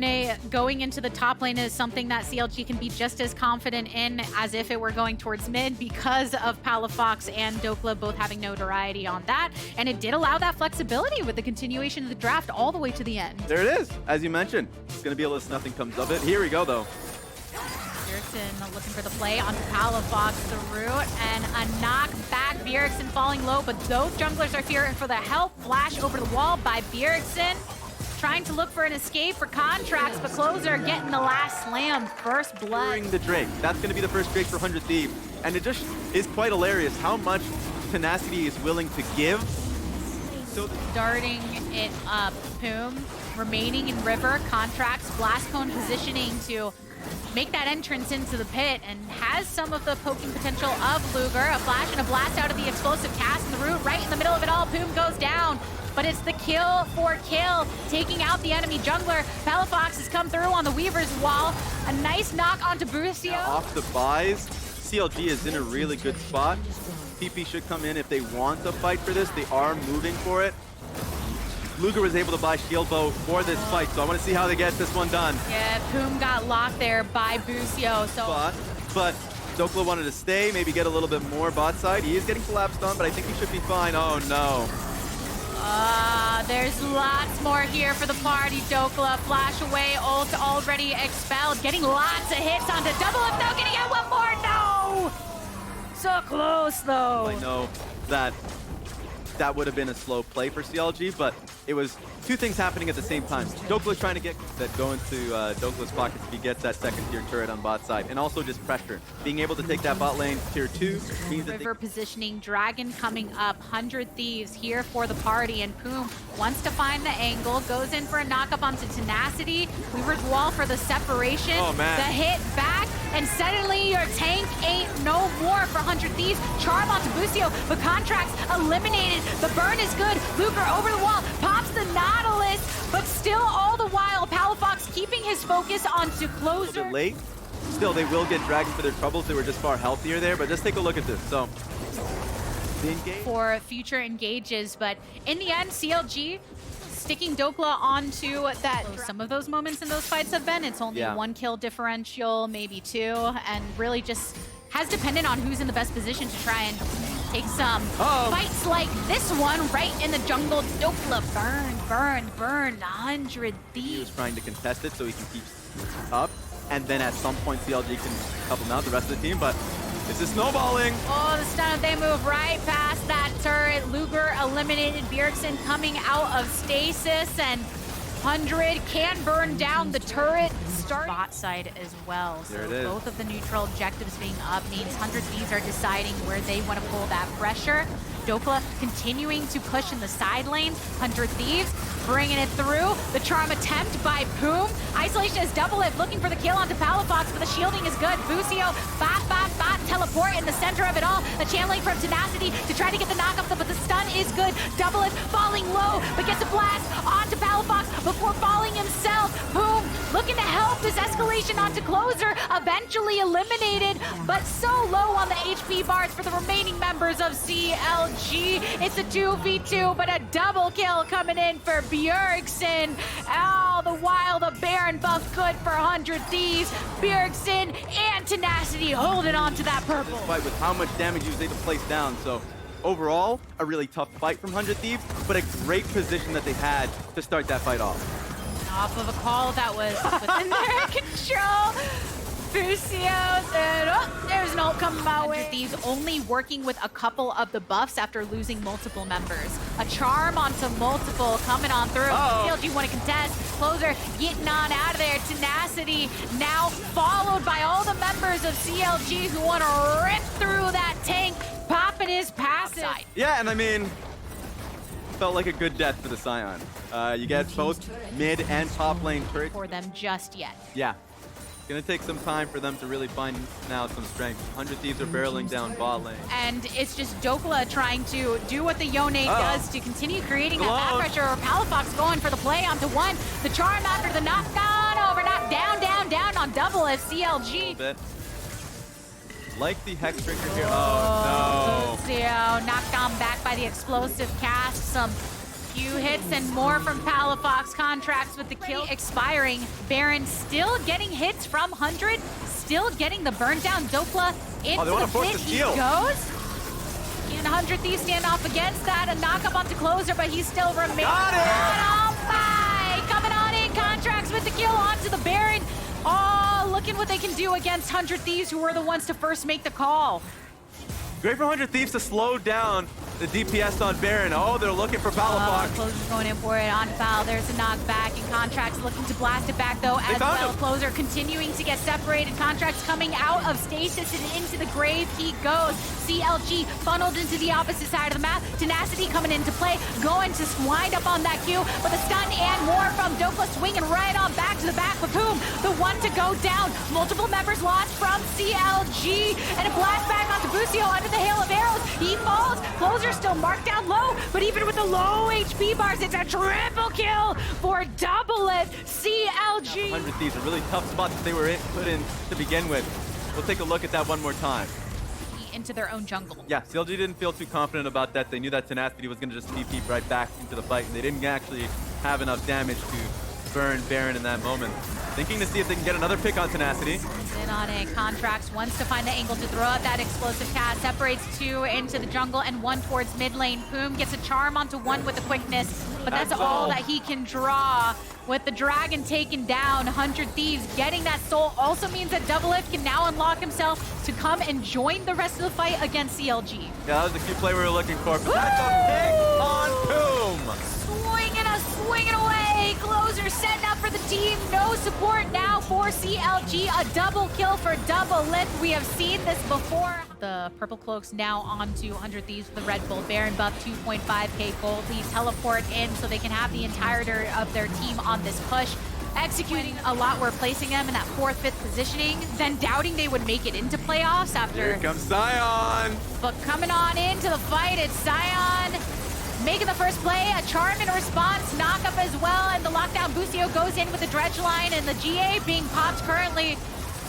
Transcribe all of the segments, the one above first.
Yone going into the top lane is something that CLG can be just as confident in as if it were going towards mid because of Palafox and Dokla both having notoriety on that. And it did allow that flexibility with the continuation of the draft all the way to the end. There it is, as you mentioned. It's going to be a list, nothing comes of it. Here we go, though. Bjergsen looking for the play onto Palafox, the root, and a knock back. Bjergsen falling low, but those junglers are here for the help. Flash over the wall by Bjergsen. Trying to look for an escape for Contracts, but Closer getting the last slam. First blood. During the Drake. That's going to be the first Drake for 100 Thieves. And it just is quite hilarious how much tenacity is willing to give. So Starting it up. Poom remaining in river. Contracts, Blast Cone positioning to make that entrance into the pit and has some of the poking potential of Luger. A flash and a blast out of the explosive cast in the root right in the middle of it all. Poom goes down. But it's the kill for kill, taking out the enemy jungler. Palafox has come through on the Weaver's wall. A nice knock onto Brucio. Off the buys, CLG is in a really good spot. TP should come in if they want to fight for this. They are moving for it. Luger was able to buy shield bow for this fight, so I want to see how they get this one done. Yeah, Poom got locked there by Brucio. But Dokla wanted to stay, maybe get a little bit more bot side. He is getting collapsed on, but I think he should be fine. Oh no. There's lots more here for the party. Dokla, flash away, ult already expelled. Getting lots of hits onto double up though, getting out one more, no! So close though. I know that would have been a slow play for CLG, but it was two things happening at the same time. Dokla's trying to get that go into Dokla's pockets if he gets that second tier turret on bot side, and also just pressure. Being able to take that bot lane tier 2 means that River positioning, Dragon coming up, 100 Thieves here for the party, and Poom wants to find the angle, goes in for a knock-up onto Tenacity. Weaver's wall for the separation. Oh, man. The hit back, and suddenly your tank ain't no more for 100 Thieves. Charm onto Bucio, but Contracts eliminated. The burn is good. Luger over the wall, pops the Nautilus, but still all the while, Palafox keeping his focus onto Closer. a little bit late. Still, they will get Dragon for their troubles. They were just far healthier there, but just take a look at this. So, the engage for future engages, but in the end, CLG sticking Dokla onto that. Some of those moments in those fights have been, it's only one kill differential, maybe two, and really just has depended on who's in the best position to try and take some fights like this one right in the jungle. Dokla, burn, 100 Thieves. He was trying to contest it so he can keep up, and then at some point CLG can help him out, the rest of the team, but this is snowballing. Oh, the stun, they move right past that turret. Luger eliminated. Bjergsen coming out of stasis, and 100 can burn down the turret. Start bot side as well. So both of the neutral objectives being up means 100 Thieves are deciding where they want to pull that pressure. Dokla continuing to push in the side lanes. 100 Thieves bringing it through. The charm attempt by Poom. Isolation is double it, looking for the kill onto Palafox, but the shielding is good. Bucio, bot, teleport in the center of it all. A channeling from Tenacity to try to get the knock off, but the stun is good. Double it, falling low, but gets a blast onto Palafox before falling himself. Poom looking to help this escalation onto Closer, eventually eliminated, but so low on the HP bars for the remaining members of CLG. It's a 2v2, but a double kill coming in for Bjergsen. All the while, the Baron buff good for 100 Thieves. Bjergsen and Tenacity holding on to that purple. This fight with how much damage he was able to place down, so overall, a really tough fight from 100 Thieves, but a great position that they had to start that fight off. Off of a call that was within their control. Bucio said, oh, there's an ult coming my way. Thieves only working with a couple of the buffs after losing multiple members. A charm onto multiple coming on through. CLG want to contest. Closer getting on out of there. Tenacity now followed by all the members of CLG who want to rip through that tank, popping his passive. Yeah, and I mean, felt like a good death for the Scion. You get both mid and top lane turret for them just yet. Yeah. Gonna take some time for them to really find now some strength. 100 Thieves are barreling down bot lane. And it's just Dokla trying to do what the Yone does to continue creating that back pressure. Palafox going for the play onto one. The charm after the knockdown over, knock down on double if CLG. Like the Hex Drinker here. Oh no. Bucio knocked on back by the explosive cast. Some Few hits and more from Palafox. Contracts with the kill expiring. Baron still getting hits from 100, still getting the burn down. Dokla into the pit he goes. And 100 Thieves stand off against that. A knock up onto Closer, but he still remains. Got it! Oh my! Coming on in, Contracts with the kill onto the Baron. Oh, looking what they can do against 100 Thieves, who were the ones to first make the call. Great for 100 Thieves to slow down the DPS on Baron. Oh, they're looking for Palafox. Closer's going in for it on foul. There's a knockback, and Contracts looking to blast it back, though, as well. Closer continuing to get separated. Contracts coming out of stasis and into the grave he goes. CLG funneled into the opposite side of the map. Tenacity coming into play, going to wind up on that Q, but the stun and more from Dokla swinging right on back to the back. Baboom, the one to go down. Multiple members lost from CLG, and a blast back onto Busio under the hail of arrows. He falls. Closer still marked down low, but even with the low HP bars, it's a triple kill for Double It. CLG. 100 Thieves, a really tough spot that they were put in to begin with. We'll take a look at that one more time. Into their own jungle. Yeah, CLG didn't feel too confident about that. They knew that Tenacity was going to just TP right back into the fight, and they didn't actually have enough damage to burn Baron in that moment. Thinking to see if they can get another pick on Tenacity. In on it. Contracts wants to find the angle to throw out that explosive cast. Separates two into the jungle and one towards mid lane. Poom gets a charm onto one with the quickness, but that's all that he can draw. With the dragon taken down, 100 Thieves getting that soul also means that Double It can now unlock himself to come and join the rest of the fight against CLG. Yeah, that was the key play we were looking for, but that's a pick on Poom. Swinging away. Closer setting up for the team. No support now for CLG. A double kill for Double It. We have seen this before. The Purple Cloaks now onto 100 Thieves with the Red Bull. Baron buff 2.5k gold. They teleport in so they can have the entirety of their team on this push. Executing a lot, we're placing them in that 4th, 5th positioning, then doubting they would make it into playoffs after. Here comes Sion. But coming on into the fight, it's Sion. Making the first play, a charm in response, knock up as well, and the lockdown Busio goes in with the dredge line, and the GA being popped currently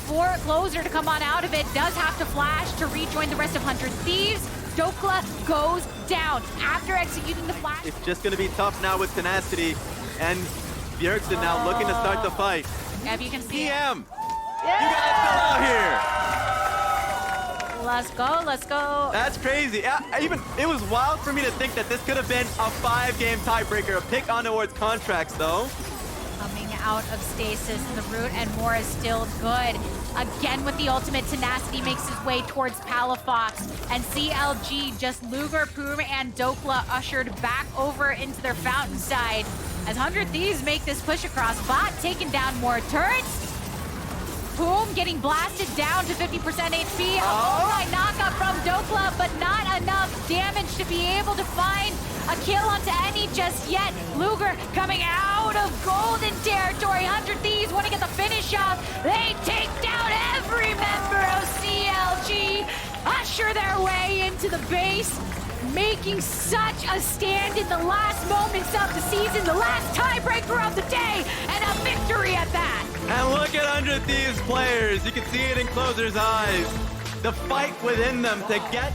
for Closer to come on out of it. Does have to flash to rejoin the rest of 100 Thieves. Dokla goes down after executing the flash. It's just going to be tough now with Tenacity, and Bjergsen now looking to start the fight. Yeah, you can see PM, you gotta fill out here. Let's go, let's go. That's crazy. It was wild for me to think that this could have been a 5-game tiebreaker. A pick on towards Contracts, though. Coming out of stasis, the root and more is still good. Again with the ultimate, Tenacity makes his way towards Palafox, and CLG, just Luger, Poom, and Dokla ushered back over into their fountain side. As 100 Thieves make this push across, Bot taking down more turrets. Poom getting blasted down to 50% HP. A full-line knockup from Dokla, but not enough damage to be able to find a kill onto any just yet. Luger coming out of golden territory. 100 Thieves want to get the finish off. They take down every member of CLG, usher their way into the base, making such a stand in the last moments of the season, the last tiebreaker of the day, and a victory at that. And look at 100 Thieves players. You can see it in Closer's eyes. The fight within them to get